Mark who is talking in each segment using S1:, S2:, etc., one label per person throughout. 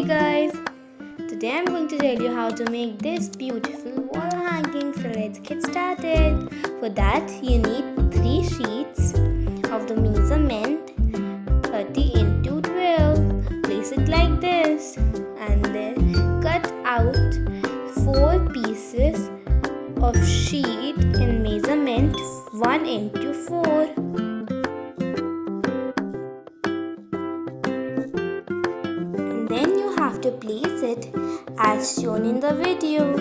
S1: guys, today I'm going to tell you how to make this beautiful wall hanging. So let's get started. For that you need 3 sheets of the measurement 30 into 12. Place it like this and then cut out 4 pieces of sheet in measurement 1 into 4. Then you have to place it as shown in the video.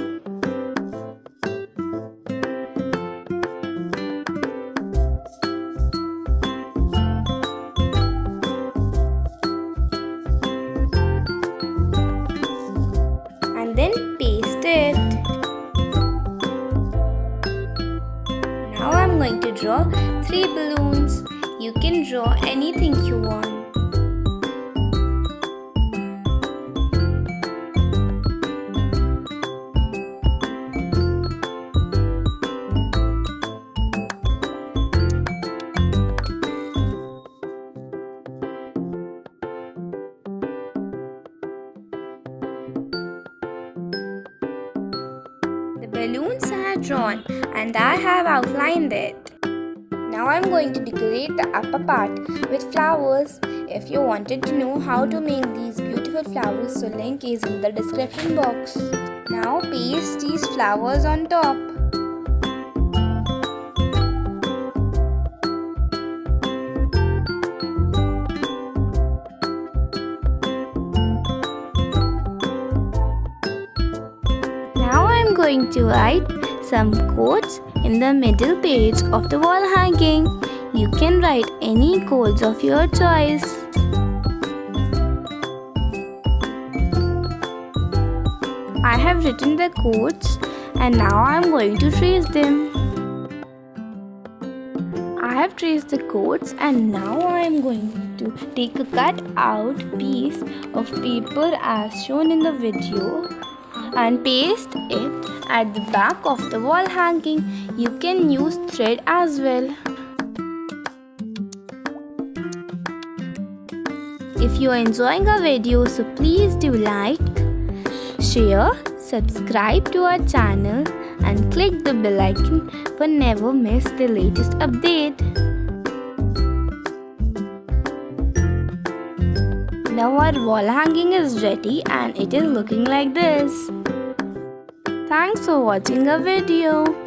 S1: And then paste it. Now I'm going to draw 3 balloons. You can draw anything you want. Balloons are drawn and I have outlined it. Now I'm going to decorate the upper part with flowers. If you wanted to know how to make these beautiful flowers, so link is in the description box. Now paste these flowers on top. I'm going to write some quotes in the middle page of the wall hanging. You can write any quotes of your choice. I have written the quotes and now I am going to trace them. I have traced the quotes and now I am going to take a cut out piece of paper as shown in the video and paste it at the back of the wall hanging. You can use thread as well. If you are enjoying our video, so please do like, share, subscribe to our channel and click the bell icon for never miss the latest update. Now our wall hanging is ready and it is looking like this. Thanks for watching our video.